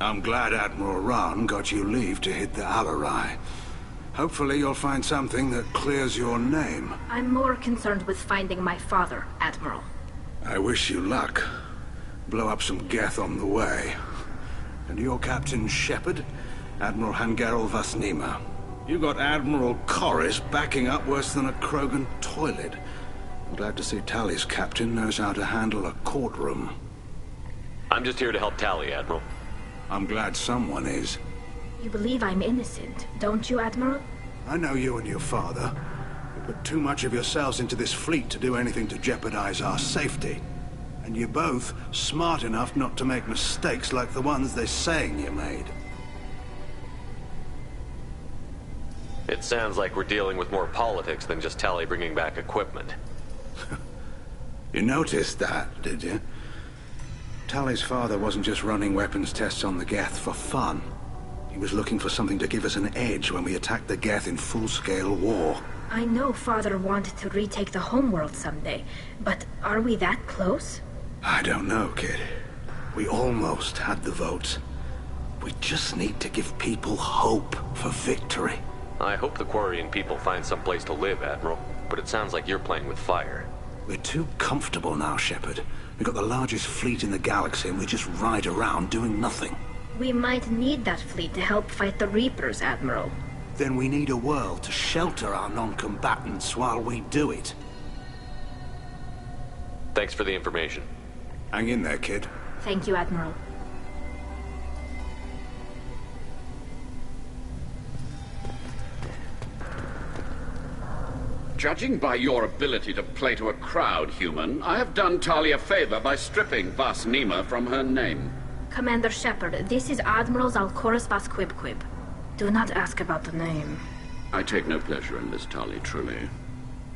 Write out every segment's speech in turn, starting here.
I'm glad Admiral Rahn got you leave to hit the Alarai. Hopefully you'll find something that clears your name. I'm more concerned with finding my father, Admiral. I wish you luck. Blow up some Geth on the way. And your Captain Shepard, Admiral Hangarel Vasnima. You got Admiral Corris backing up worse than a Krogan toilet. I'm glad to see Tali's captain knows how to handle a courtroom. I'm just here to help Tali, Admiral. I'm glad someone is. You believe I'm innocent, don't you, Admiral? I know you and your father. You put too much of yourselves into this fleet to do anything to jeopardize our safety. And you're both smart enough not to make mistakes like the ones they're saying you made. It sounds like we're dealing with more politics than just Tali bringing back equipment. You noticed that, did you? Tali's father wasn't just running weapons tests on the Geth for fun. He was looking for something to give us an edge when we attacked the Geth in full-scale war. I know Father wanted to retake the homeworld someday, but are we that close? I don't know, kid. We almost had the votes. We just need to give people hope for victory. I hope the Quarian people find some place to live, Admiral, but it sounds like you're playing with fire. We're too comfortable now, Shepard. We've got the largest fleet in the galaxy and we just ride around doing nothing. We might need that fleet to help fight the Reapers, Admiral. Then we need a world to shelter our non-combatants while we do it. Thanks for the information. Hang in there, kid. Thank you, Admiral. Judging by your ability to play to a crowd, human, I have done Tali a favor by stripping Vasnima from her name. Commander Shepard, this is Admiral Zalkoris Vasquibquib. Do not ask about the name. I take no pleasure in this, Tali, truly.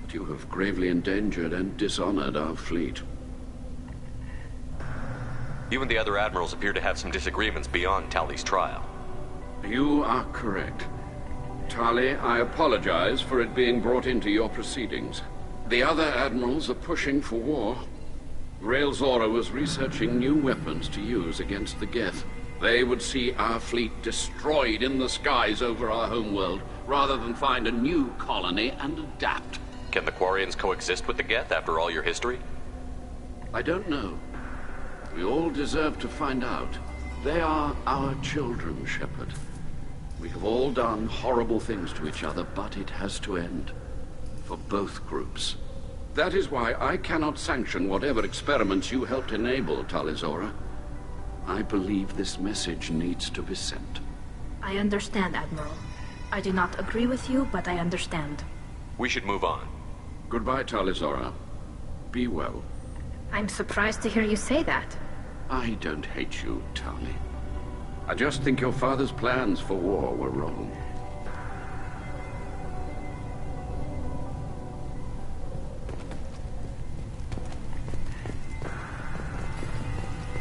But you have gravely endangered and dishonored our fleet. You and the other admirals appear to have some disagreements beyond Tali's trial. You are correct. Tali, I apologize for it being brought into your proceedings. The other admirals are pushing for war. Rael Zora was researching new weapons to use against the Geth. They would see our fleet destroyed in the skies over our homeworld, rather than find a new colony and adapt. Can the Quarians coexist with the Geth after all your history? I don't know. We all deserve to find out. They are our children, Shepard. We have all done horrible things to each other, but it has to end. For both groups. That is why I cannot sanction whatever experiments you helped enable, Tali Zora. I believe this message needs to be sent. I understand, Admiral. I do not agree with you, but I understand. We should move on. Goodbye, Tali Zora. Be well. I'm surprised to hear you say that. I don't hate you, Tali. I just think your father's plans for war were wrong.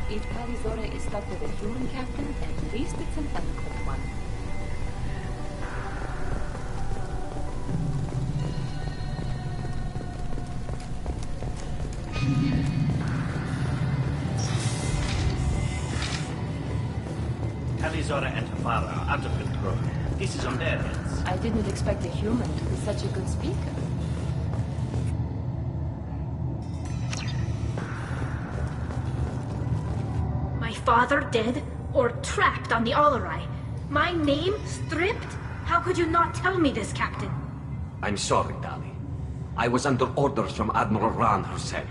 If Tali Zora is stuck with a human captain, at least it's an eloquent one. Tali Zora and her father are out of control. This is on their heads. I didn't expect a human to be such a good speaker. My father dead? Or trapped on the Alarai? My name stripped? How could you not tell me this, Captain? I'm sorry, Tali. I was under orders from Admiral Rahn herself.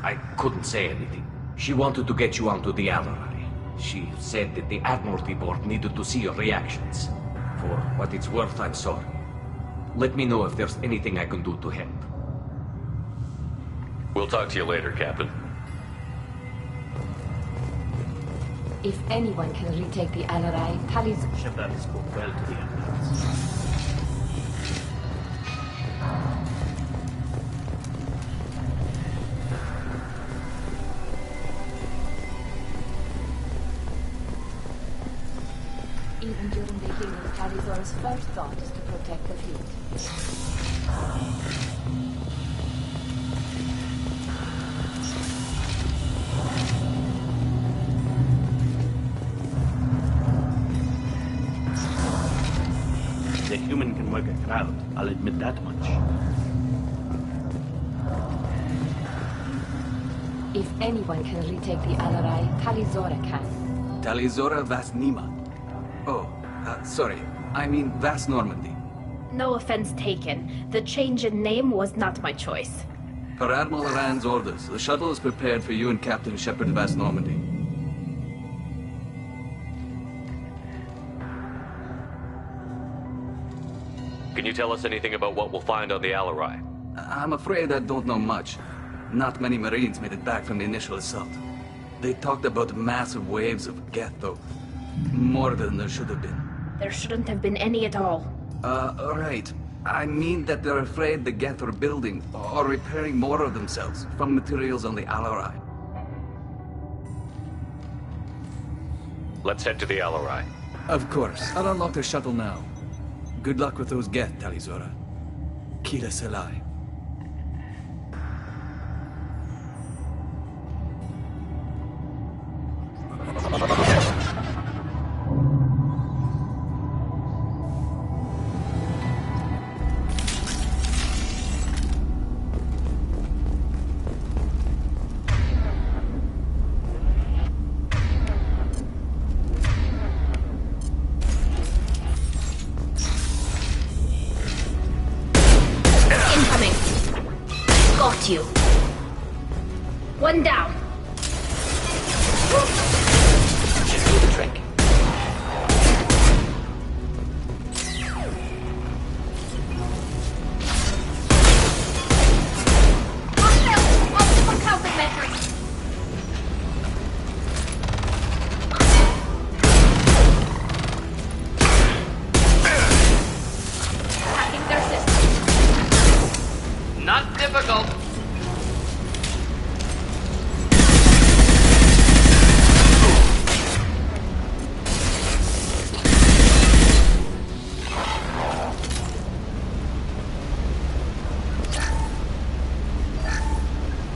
I couldn't say anything. She wanted to get you onto the Alarai. She said that the Admiralty Board needed to see your reactions. For what it's worth, I'm sorry. Let me know if there's anything I can do to help. We'll talk to you later, Captain. If anyone can retake the Alarai, Tali's... Shepard spoke well to the admirals. Even during the healing, Tali Zora's first thought is to protect the fleet. human can work a crowd, I'll admit that much. If anyone can retake the Alarai, Talizora can. Talizora Vas Nima. Oh, sorry. I mean Vas Normandy. No offense taken. The change in name was not my choice. Per Admiral Rand's orders, the shuttle is prepared for you and Captain Shepard Vas Normandy. Can you tell us anything about what we'll find on the Alarai? I'm afraid I don't know much. Not many Marines made it back from the initial assault. They talked about massive waves of Geth, though. More than there should have been. There shouldn't have been any at all. Right. I mean that they're afraid the Geth are building or repairing more of themselves from materials on the Alarai. Let's head to the Alarai. Of course. I'll unlock the shuttle now. Good luck with those Geth, Talizora. Kila Selai. Incoming. Got you. One down. Should do the trick. Look out the metrics. Hacking their system. Not difficult.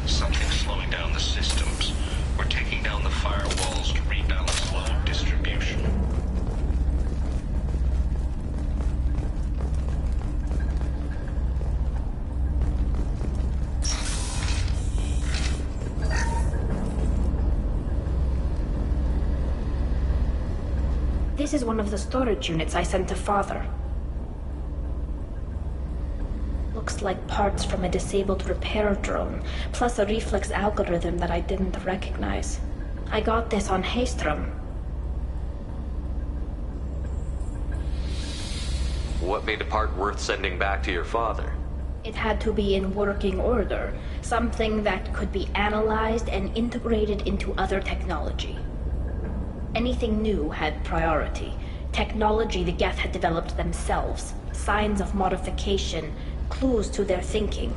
Something's slowing down the systems. We're taking down the firewalls to rebalance load distribution. This is one of the storage units I sent to Father. Looks like parts from a disabled repair drone, plus a reflex algorithm that I didn't recognize. I got this on Haystrom. What made a part worth sending back to your father? It had to be in working order, something that could be analyzed and integrated into other technology. Anything new had priority. Technology the Geth had developed themselves, signs of modification, clues to their thinking.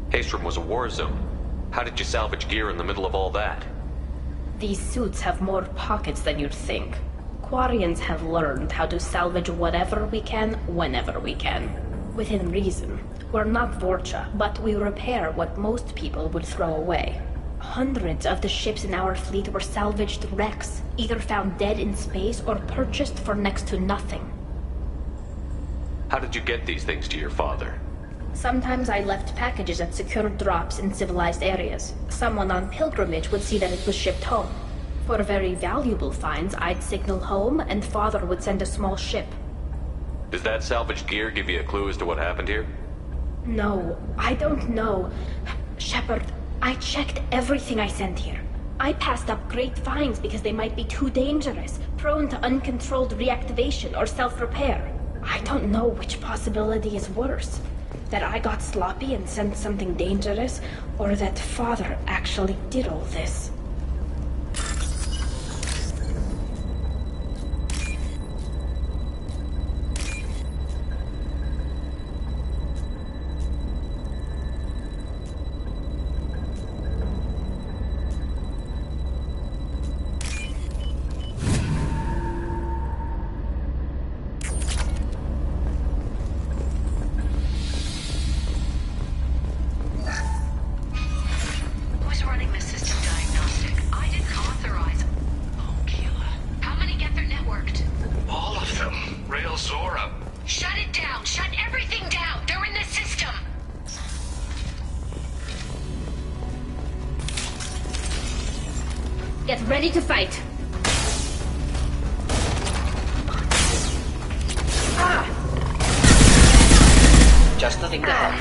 Haystrom was a war zone. How did you salvage gear in the middle of all that? These suits have more pockets than you'd think. Quarians have learned how to salvage whatever we can, whenever we can. Within reason. We're not Vorcha, but we repair what most people would throw away. Hundreds of the ships in our fleet were salvaged wrecks, either found dead in space or purchased for next to nothing. How did you get these things to your father? Sometimes I left packages at secure drops in civilized areas. Someone on pilgrimage would see that it was shipped home. For very valuable finds, I'd signal home, and Father would send a small ship. Does that salvaged gear give you a clue as to what happened here? No, I don't know. Shepard, I checked everything I sent here. I passed up great finds because they might be too dangerous, prone to uncontrolled reactivation or self-repair. I don't know which possibility is worse. That I got sloppy and sent something dangerous, or that Father actually did all this. Who's running the system diagnostics? ready to fight. Just the thing to help.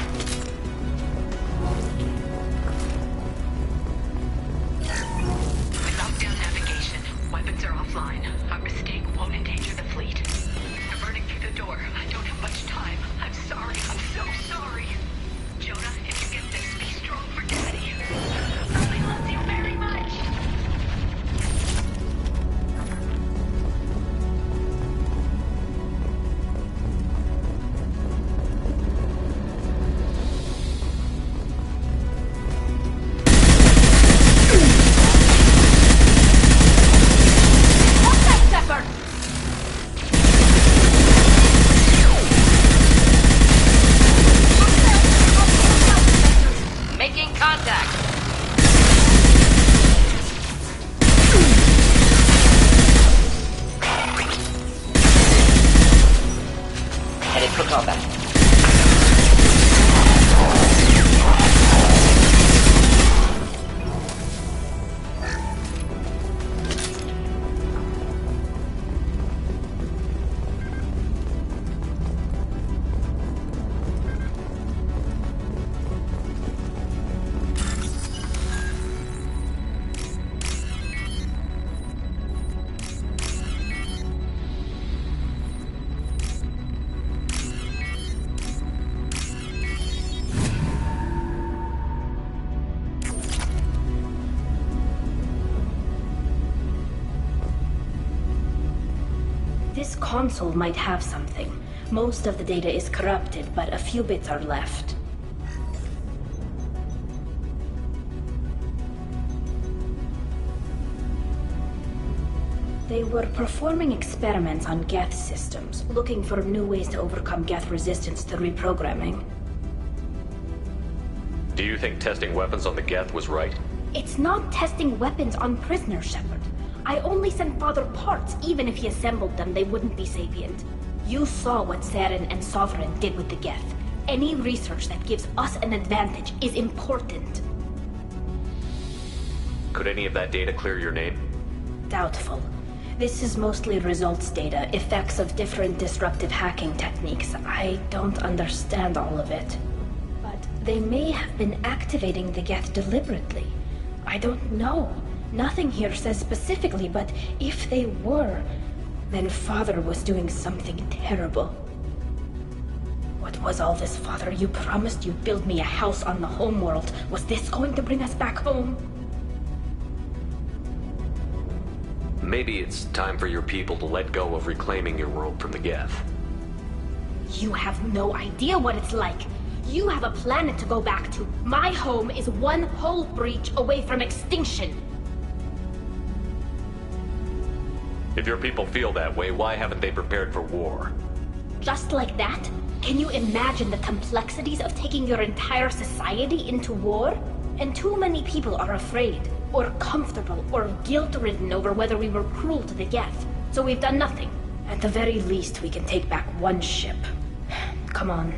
Lock down navigation. Weapons are offline. Our mistake won't endanger the fleet. They're burning through the door. I don't have much time. I'm sorry. I'm so sorry. Jonah, if you get this, be strong for Daddy. I love you very much. Making contact. Headed for combat. This console might have something. Most of the data is corrupted, but a few bits are left. They were performing experiments on Geth systems, looking for new ways to overcome Geth resistance to reprogramming. Do you think testing weapons on the Geth was right? It's not testing weapons on prisoners, Shepard. I only sent Father parts. Even if he assembled them, they wouldn't be sapient. You saw what Saren and Sovereign did with the Geth. Any research that gives us an advantage is important. Could any of that data clear your name? Doubtful. This is mostly results data, effects of different disruptive hacking techniques. I don't understand all of it. But they may have been activating the Geth deliberately. I don't know. Nothing here says specifically, but if they were, then Father was doing something terrible. What was all this, Father? You promised you'd build me a house on the homeworld. Was this going to bring us back home? Maybe it's time for your people to let go of reclaiming your world from the Geth. You have no idea what it's like. You have a planet to go back to. My home is one hull breach away from extinction. If your people feel that way, why haven't they prepared for war? Just like that? Can you imagine the complexities of taking your entire society into war? And too many people are afraid, or comfortable, or guilt-ridden over whether we were cruel to the Geth. So we've done nothing. At the very least, we can take back one ship. Come on.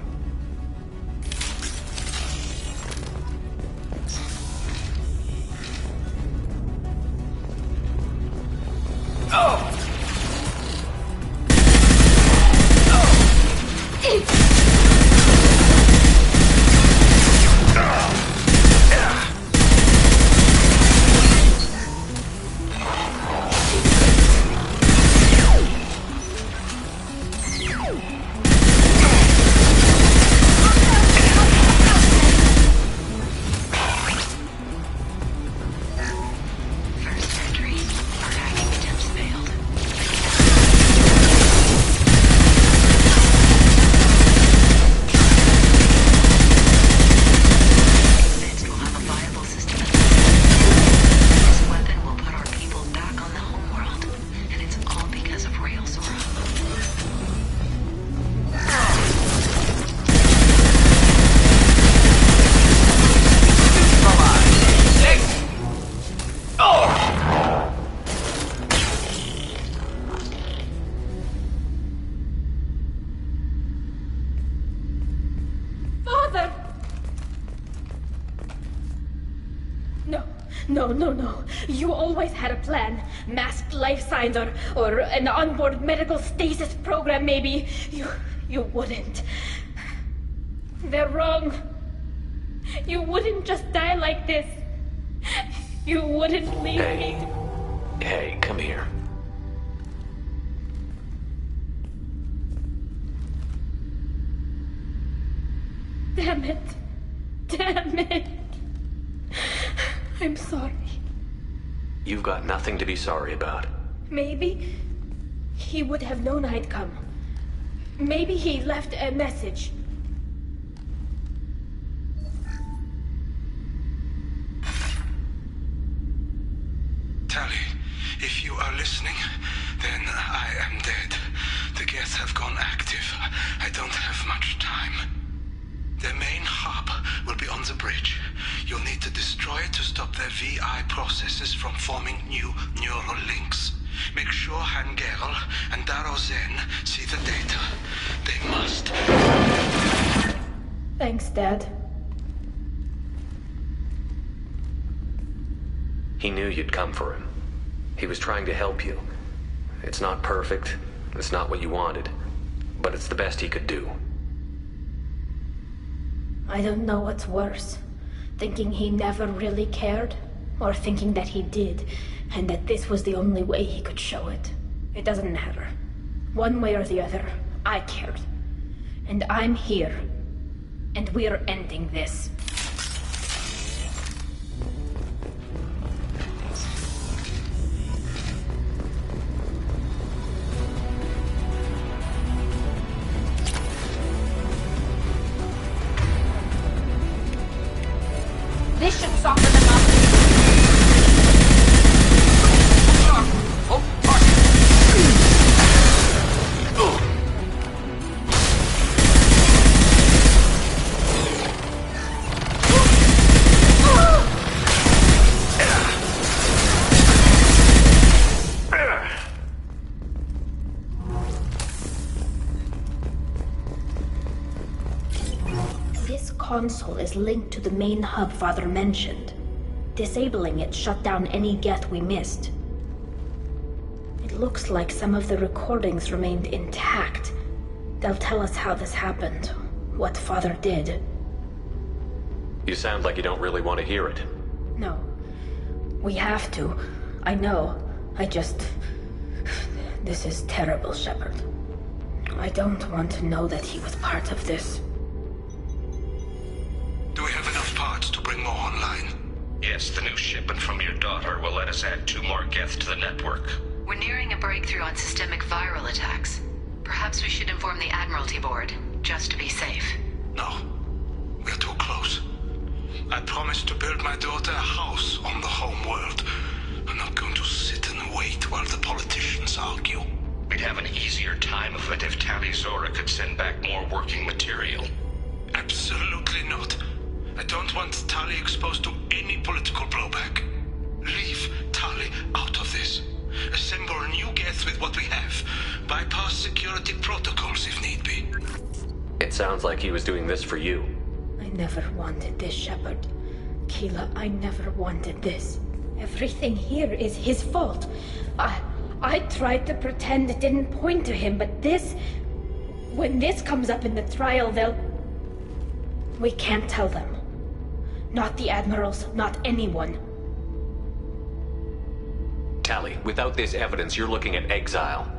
No. You always had a plan. Masked life signs or an onboard medical stasis program, maybe. You wouldn't. They're wrong. You wouldn't just die like this. You wouldn't leave me. Hey, come here. Damn it. I'm sorry. You've got nothing to be sorry about. Maybe he would have known I'd come. Maybe he left a message. Tali, if you are listening, then I am dead. The Geth have gone active. I don't have much time. Their main hub will be on the bridge. You'll need to destroy it to stop their VI processes from forming new neural links. Make sure Hangerel and Daro Zen see the data. They must. Thanks, Dad. He knew you'd come for him. He was trying to help you. It's not perfect. It's not what you wanted. But it's the best he could do. I don't know what's worse. Thinking he never really cared, or thinking that he did, and that this was the only way he could show it. It doesn't matter. One way or the other, I cared. And I'm here. And we're ending this. This should soften them up. Console is linked to the main hub Father mentioned. Disabling it shut down any Geth we missed. It looks like some of the recordings remained intact. They'll tell us how this happened, what Father did. You sound like you don't really want to hear it. No. We have to. I know. This is terrible, Shepard. I don't want to know that he was part of this. Do we have enough parts to bring more online? Yes, the new shipment from your daughter will let us add 2 more Geth to the network. We're nearing a breakthrough on systemic viral attacks. Perhaps we should inform the Admiralty Board, just to be safe. No. We're too close. I promised to build my daughter a house on the home world. I'm not going to sit and wait while the politicians argue. We'd have an easier time of it if Tali Zora could send back more working material. Absolutely not. I don't want Tali exposed to any political blowback. Leave Tali out of this. Assemble new Geth with what we have. Bypass security protocols if need be. It sounds like he was doing this for you. I never wanted this, Shepard. Keela, I never wanted this. Everything here is his fault. I tried to pretend it didn't point to him, but this... When this comes up in the trial, they'll... We can't tell them. Not the Admirals, not anyone. Tali, without this evidence, you're looking at exile.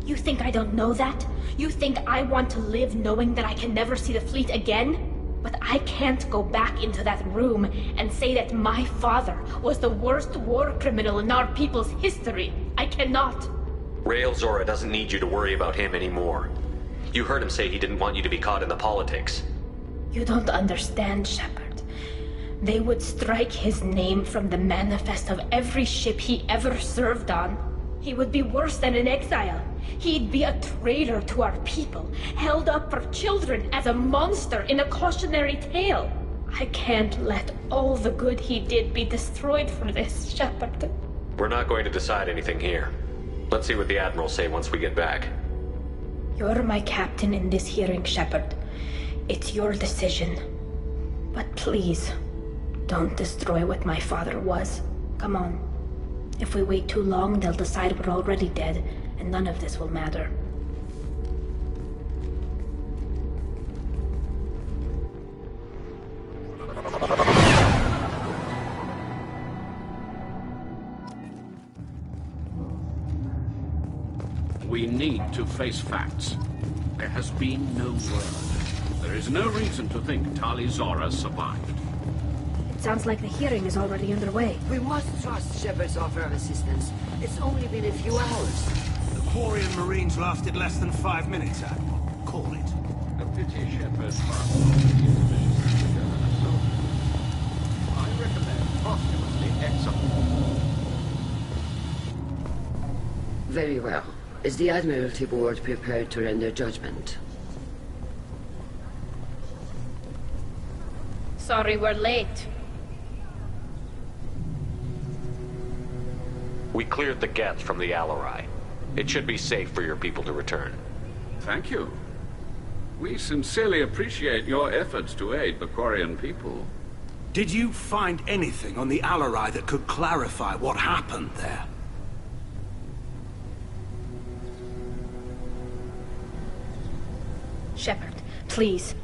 You think I don't know that? You think I want to live knowing that I can never see the fleet again? But I can't go back into that room and say that my father was the worst war criminal in our people's history. I cannot. Rael Zora doesn't need you to worry about him anymore. You heard him say he didn't want you to be caught in the politics. You don't understand, Shepard. They would strike his name from the manifest of every ship he ever served on. He would be worse than an exile. He'd be a traitor to our people, held up for children as a monster in a cautionary tale. I can't let all the good he did be destroyed for this, Shepard. We're not going to decide anything here. Let's see what the Admirals say once we get back. You're my captain in this hearing, Shepard. It's your decision. But please, don't destroy what my father was. Come on. If we wait too long, they'll decide we're already dead, and none of this will matter. We need to face facts. There has been no word. There is no reason to think Tali Zora survived. It sounds like the hearing is already underway. We must trust Shepard's offer of assistance. It's only been a few hours. The Quarian Marines lasted less than 5 minutes, Admiral. Call it. A pity Shepard's I recommend posthumously exile. Very well. Is the Admiralty Board prepared to render judgment? Sorry we're late. We cleared the Geth from the Alarai. It should be safe for your people to return. Thank you. We sincerely appreciate your efforts to aid the Quarian people. Did you find anything on the Alarai that could clarify what happened there? Shepard, please.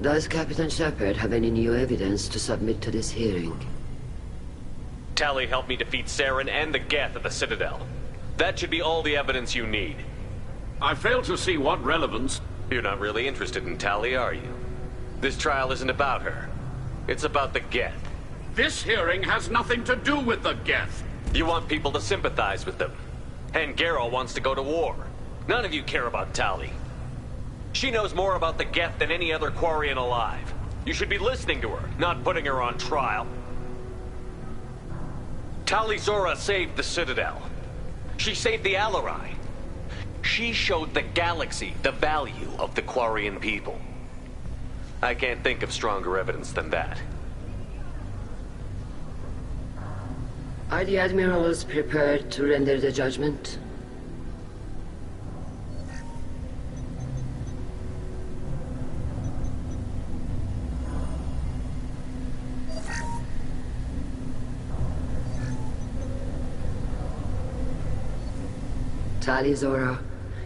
Does Captain Shepard have any new evidence to submit to this hearing? Tali helped me defeat Saren and the Geth at the Citadel. That should be all the evidence you need. I fail to see what relevance... You're not really interested in Tali, are you? This trial isn't about her. It's about the Geth. This hearing has nothing to do with the Geth. You want people to sympathize with them. And Garrow wants to go to war. None of you care about Tali. She knows more about the Geth than any other Quarian alive. You should be listening to her, not putting her on trial. Tali Zora saved the Citadel. She saved the Alarai. She showed the galaxy the value of the Quarian people. I can't think of stronger evidence than that. Are the Admirals prepared to render the judgment? Tali Zora,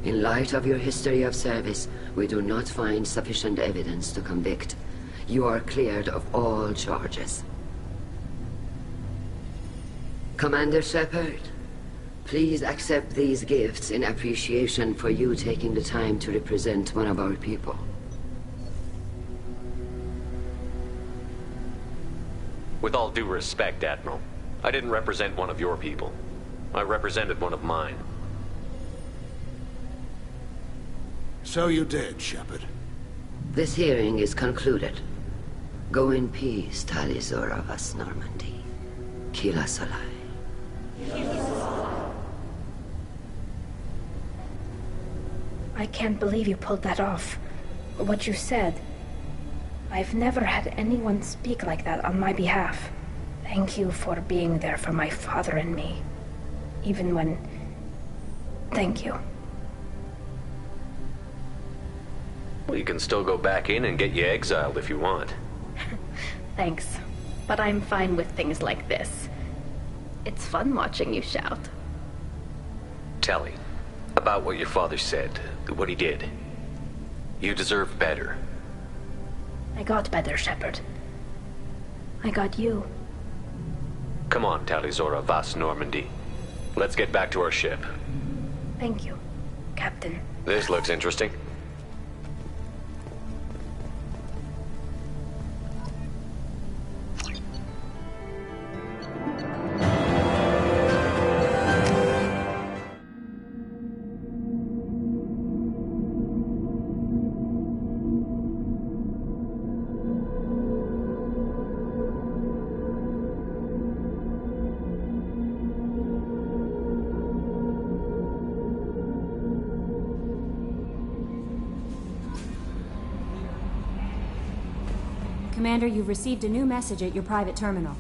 in light of your history of service, we do not find sufficient evidence to convict. You are cleared of all charges. Commander Shepard, please accept these gifts in appreciation for you taking the time to represent one of our people. With all due respect, Admiral, I didn't represent one of your people. I represented one of mine. So you did, Shepard. This hearing is concluded. Go in peace, Tali Zora Vas Normandy. Kila Solai. I can't believe you pulled that off. What you said. I've never had anyone speak like that on my behalf. Thank you for being there for my father and me. Even when... Thank you. Well, you can still go back in and get you exiled if you want. Thanks. But I'm fine with things like this. It's fun watching you shout. Tali, about what your father said, what he did. You deserve better. I got better, Shepard. I got you. Come on, Tali Zora Vas Normandy. Let's get back to our ship. Thank you, Captain. This looks interesting. Commander, you've received a new message at your private terminal.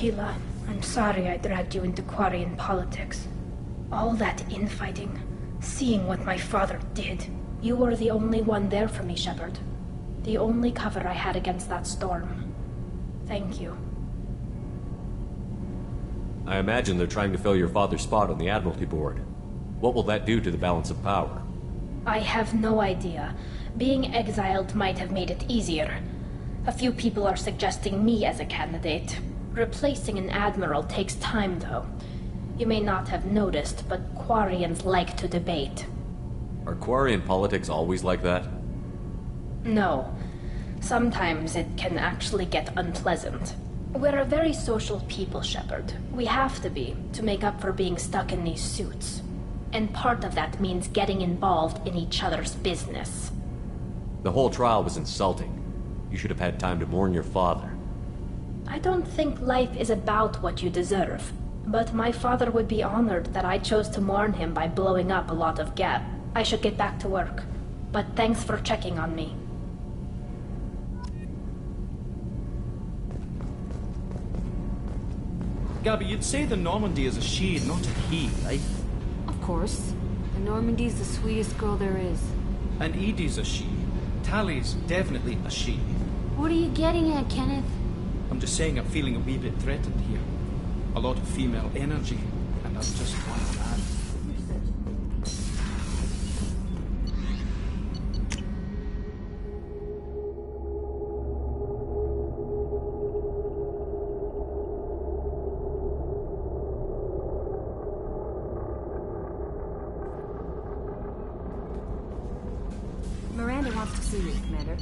Tila, I'm sorry I dragged you into Quarian politics. All that infighting, seeing what my father did. You were the only one there for me, Shepard. The only cover I had against that storm. Thank you. I imagine they're trying to fill your father's spot on the Admiralty Board. What will that do to the balance of power? I have no idea. Being exiled might have made it easier. A few people are suggesting me as a candidate. Replacing an admiral takes time, though. You may not have noticed, but Quarians like to debate. Are Quarian politics always like that? No. Sometimes it can actually get unpleasant. We're a very social people, Shepard. We have to be, to make up for being stuck in these suits. And part of that means getting involved in each other's business. The whole trial was insulting. You should have had time to mourn your father. I don't think life is about what you deserve. But my father would be honored that I chose to mourn him by blowing up a lot of Geth. I should get back to work. But thanks for checking on me. Gabby, you'd say the Normandy is a she, not a he, right? Of course. The Normandy's the sweetest girl there is. And Edie's a she. Tally's definitely a she. What are you getting at, Kenneth? I'm just saying I'm feeling a wee bit threatened here. A lot of female energy, and I'm just one man. Miranda wants to see you, Commander.